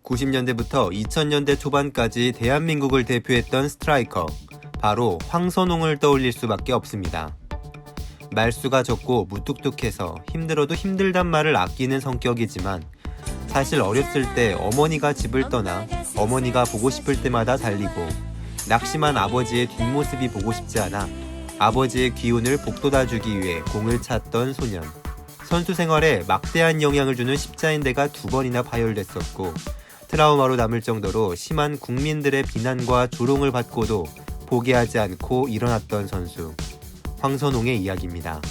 90년대부터 2000년대 초반까지 대한민국을 대표했던 스트라이커, 바로 황선홍을 떠올릴 수밖에 없습니다. 말수가 적고 무뚝뚝해서 힘들어도 힘들단 말을 아끼는 성격이지만 사실 어렸을 때 어머니가 집을 떠나 어머니가 보고 싶을 때마다 달리고 낙심한 아버지의 뒷모습이 보고 싶지 않아 아버지의 기운을 북돋아주기 위해 공을 찼던 소년. 선수 생활에 막대한 영향을 주는 십자인대가 2번이나 파열됐었고 트라우마로 남을 정도로 심한 국민들의 비난과 조롱을 받고도 포기하지 않고 일어났던 선수, 황선홍의 이야기입니다.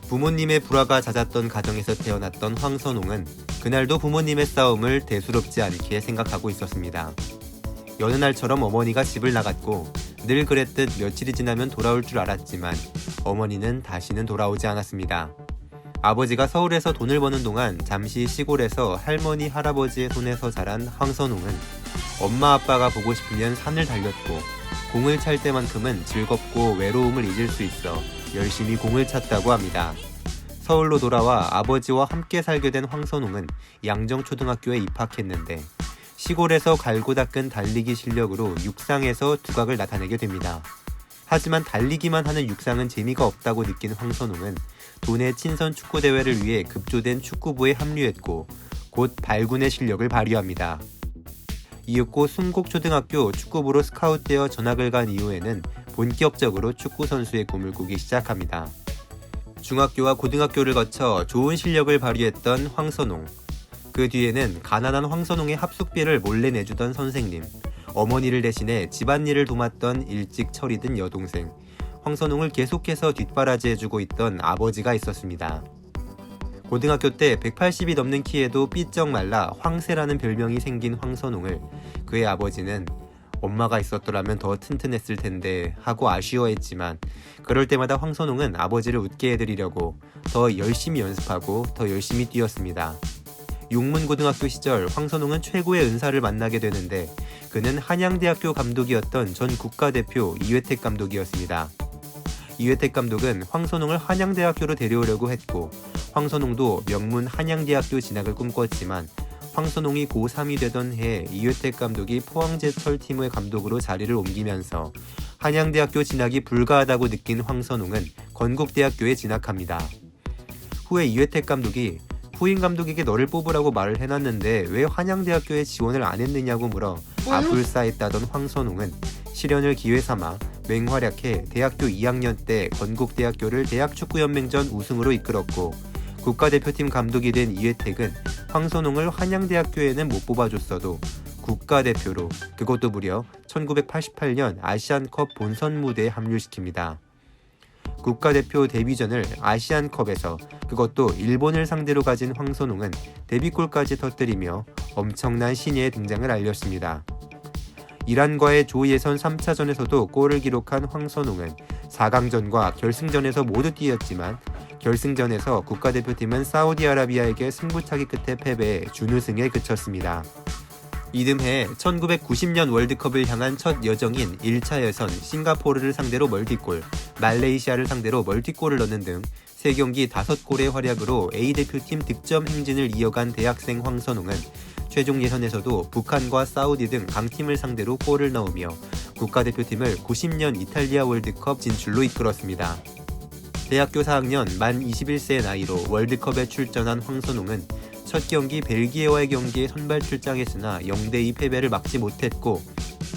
부모님의 불화가 잦았던 가정에서 태어났던 황선홍은 그날도 부모님의 싸움을 대수롭지 않게 생각하고 있었습니다. 여느 날처럼 어머니가 집을 나갔고 늘 그랬듯 며칠이 지나면 돌아올 줄 알았지만 어머니는 다시는 돌아오지 않았습니다. 아버지가 서울에서 돈을 버는 동안 잠시 시골에서 할머니 할아버지의 손에서 자란 황선홍은 엄마 아빠가 보고 싶으면 산을 달렸고 공을 찰 때만큼은 즐겁고 외로움을 잊을 수 있어 열심히 공을 찼다고 합니다. 서울로 돌아와 아버지와 함께 살게 된 황선홍은 양정초등학교에 입학했는데 시골에서 갈고 닦은 달리기 실력으로 육상에서 두각을 나타내게 됩니다. 하지만 달리기만 하는 육상은 재미가 없다고 느낀 황선홍은 도내 친선 축구대회를 위해 급조된 축구부에 합류했고 곧 발군의 실력을 발휘합니다. 이윽고 순곡초등학교 축구부로 스카웃되어 전학을 간 이후에는 본격적으로 축구선수의 꿈을 꾸기 시작합니다. 중학교와 고등학교를 거쳐 좋은 실력을 발휘했던 황선홍. 그 뒤에는 가난한 황선홍의 합숙비를 몰래 내주던 선생님, 어머니를 대신해 집안일을 도맡던 일찍 철이 든 여동생, 황선홍을 계속해서 뒷바라지해주고 있던 아버지가 있었습니다. 고등학교 때 180이 넘는 키에도 삐쩍 말라 황새라는 별명이 생긴 황선홍을 그의 아버지는 엄마가 있었더라면 더 튼튼했을 텐데 하고 아쉬워했지만 그럴 때마다 황선홍은 아버지를 웃게 해드리려고 더 열심히 연습하고 더 열심히 뛰었습니다. 용문고등학교 시절 황선홍은 최고의 은사를 만나게 되는데 그는 한양대학교 감독이었던 전 국가대표 이회택 감독이었습니다. 이회택 감독은 황선홍을 한양대학교로 데려오려고 했고 황선홍도 명문 한양대학교 진학을 꿈꿨지만 황선홍이 고3이 되던 해에 이회택 감독이 포항제철팀의 감독으로 자리를 옮기면서 한양대학교 진학이 불가하다고 느낀 황선홍은 건국대학교에 진학합니다. 후에 이회택 감독이 후임 감독에게 너를 뽑으라고 말을 해놨는데 왜 한양대학교에 지원을 안 했느냐고 물어 아불싸했다던 황선홍은 실현을 기회삼아 맹활약해 대학교 2학년 때 건국대학교를 대학축구연맹전 우승으로 이끌었고 국가대표팀 감독이 된 이회택은 황선홍을 한양대학교에는 못 뽑아줬어도 국가대표로 그것도 무려 1988년 아시안컵 본선 무대에 합류시킵니다. 국가대표 데뷔전을 아시안컵에서 그것도 일본을 상대로 가진 황선홍은 데뷔골까지 터뜨리며 엄청난 신예의 등장을 알렸습니다. 이란과의 조 예선 3차전에서도 골을 기록한 황선홍은 4강전과 결승전에서 모두 뛰었지만 결승전에서 국가대표팀은 사우디아라비아에게 승부차기 끝에 패배해 준우승에 그쳤습니다. 이듬해 1990년 월드컵을 향한 첫 여정인 1차 예선 싱가포르를 상대로 멀티골, 말레이시아를 상대로 멀티골을 넣는 등 3경기 5골의 활약으로 A대표팀 득점 행진을 이어간 대학생 황선홍은 최종 예선에서도 북한과 사우디 등 강팀을 상대로 골을 넣으며 국가대표팀을 90년 이탈리아 월드컵 진출로 이끌었습니다. 대학교 4학년 만 21세의 나이로 월드컵에 출전한 황선홍은 첫 경기 벨기에와의 경기에 선발 출장했으나 0대2 패배를 막지 못했고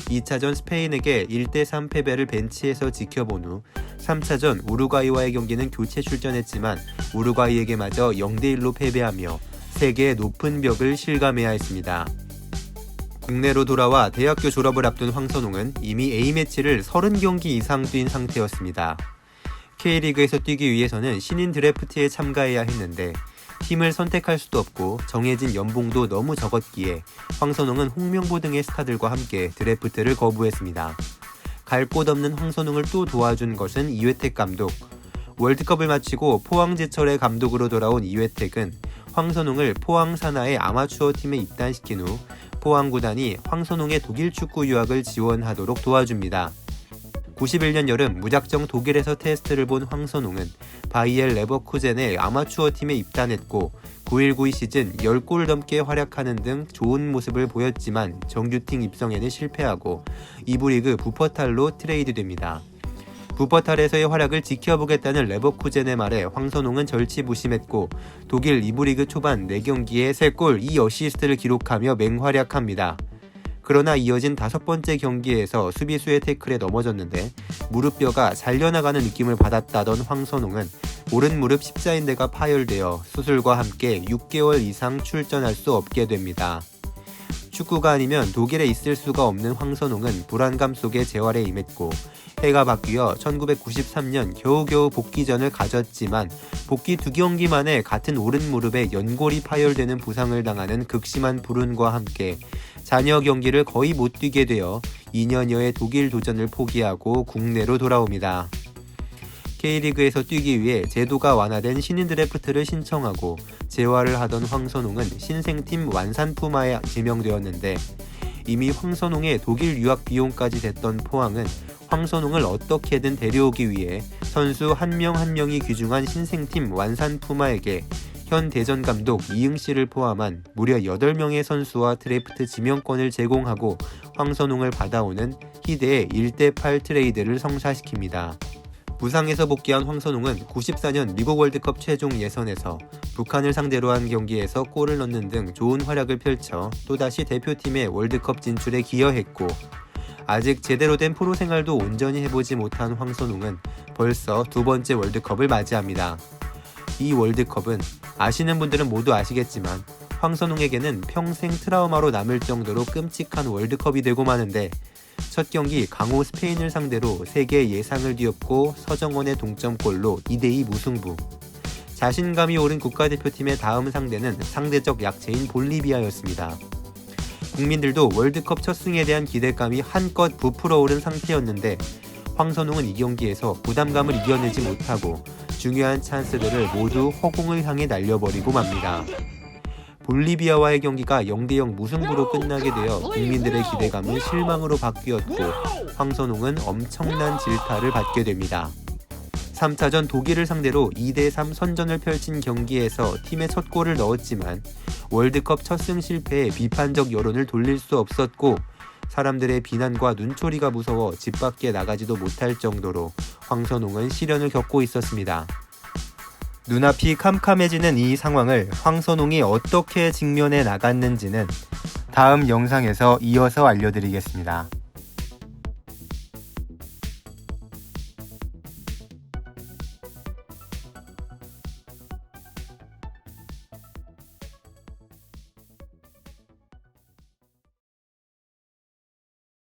2차전 스페인에게 1대3 패배를 벤치에서 지켜본 후 3차전 우루과이와의 경기는 교체 출전했지만 우루과이에게마저 0대1로 패배하며 세계의 높은 벽을 실감해야 했습니다. 국내로 돌아와 대학교 졸업을 앞둔 황선홍은 이미 A매치를 30경기 이상 뛴 상태였습니다. K리그에서 뛰기 위해서는 신인 드래프트에 참가해야 했는데 팀을 선택할 수도 없고 정해진 연봉도 너무 적었기에 황선홍은 홍명보 등의 스타들과 함께 드래프트를 거부했습니다. 갈 곳 없는 황선홍을 또 도와준 것은 이회택 감독. 월드컵을 마치고 포항제철의 감독으로 돌아온 이회택은 황선홍을 포항 산하의 아마추어 팀에 입단시킨 후 포항 구단이 황선홍의 독일 축구 유학을 지원하도록 도와줍니다. 91년 여름 무작정 독일에서 테스트를 본 황선홍은 바이엘 레버쿠젠의 아마추어 팀에 입단했고 9-1-9 시즌 10골 넘게 활약하는 등 좋은 모습을 보였지만 정규팀 입성에는 실패하고 2부 리그 부퍼탈로 트레이드됩니다. 부퍼탈에서의 활약을 지켜보겠다는 레버쿠젠의 말에 황선홍은 절치부심했고 독일 2부 리그 초반 4경기에 3골 2어시스트를 기록하며 맹활약합니다. 그러나 이어진 5번째 경기에서 수비수의 태클에 넘어졌는데 무릎뼈가 잘려나가는 느낌을 받았다던 황선홍은 오른 무릎 십자인대가 파열되어 수술과 함께 6개월 이상 출전할 수 없게 됩니다. 축구가 아니면 독일에 있을 수가 없는 황선홍은 불안감 속에 재활에 임했고 해가 바뀌어 1993년 겨우겨우 복귀전을 가졌지만 복귀 2경기 만에 같은 오른 무릎에 연골이 파열되는 부상을 당하는 극심한 불운과 함께 잔여 경기를 거의 못 뛰게 되어 2년여의 독일 도전을 포기하고 국내로 돌아옵니다. K리그에서 뛰기 위해 제도가 완화된 신인 드래프트를 신청하고 재활을 하던 황선홍은 신생팀 완산푸마에 지명되었는데 이미 황선홍의 독일 유학 비용까지 됐던 포항은 황선홍을 어떻게든 데려오기 위해 선수 한 명 한 명이 귀중한 신생팀 완산푸마에게 현 대전 감독 이응씨를 포함한 무려 8명의 선수와 드래프트 지명권을 제공하고 황선홍을 받아오는 희대의 1대8 트레이드를 성사시킵니다. 부상에서 복귀한 황선홍은 94년 미국 월드컵 최종 예선에서 북한을 상대로 한 경기에서 골을 넣는 등 좋은 활약을 펼쳐 또다시 대표팀의 월드컵 진출에 기여했고 아직 제대로 된 프로 생활도 온전히 해보지 못한 황선홍은 벌써 2번째 월드컵을 맞이합니다. 이 월드컵은 아시는 분들은 모두 아시겠지만 황선홍에게는 평생 트라우마로 남을 정도로 끔찍한 월드컵이 되고 마는데 첫 경기 강호 스페인을 상대로 세계 예상을 뒤엎고 서정원의 동점골로 2대2 무승부. 자신감이 오른 국가대표팀의 다음 상대는 상대적 약체인 볼리비아였습니다. 국민들도 월드컵 첫 승에 대한 기대감이 한껏 부풀어 오른 상태였는데 황선홍은 이 경기에서 부담감을 이겨내지 못하고 중요한 찬스들을 모두 허공을 향해 날려버리고 맙니다. 볼리비아와의 경기가 0대0 무승부로 끝나게 되어 국민들의 기대감은 실망으로 바뀌었고 황선홍은 엄청난 질타를 받게 됩니다. 3차전 독일을 상대로 2대3 선전을 펼친 경기에서 팀의 첫 골을 넣었지만 월드컵 첫 승 실패에 비판적 여론을 돌릴 수 없었고 사람들의 비난과 눈초리가 무서워 집 밖에 나가지도 못할 정도로 황선홍은 시련을 겪고 있었습니다. 눈앞이 캄캄해지는 이 상황을 황선홍이 어떻게 직면해 나갔는지는 다음 영상에서 이어서 알려드리겠습니다.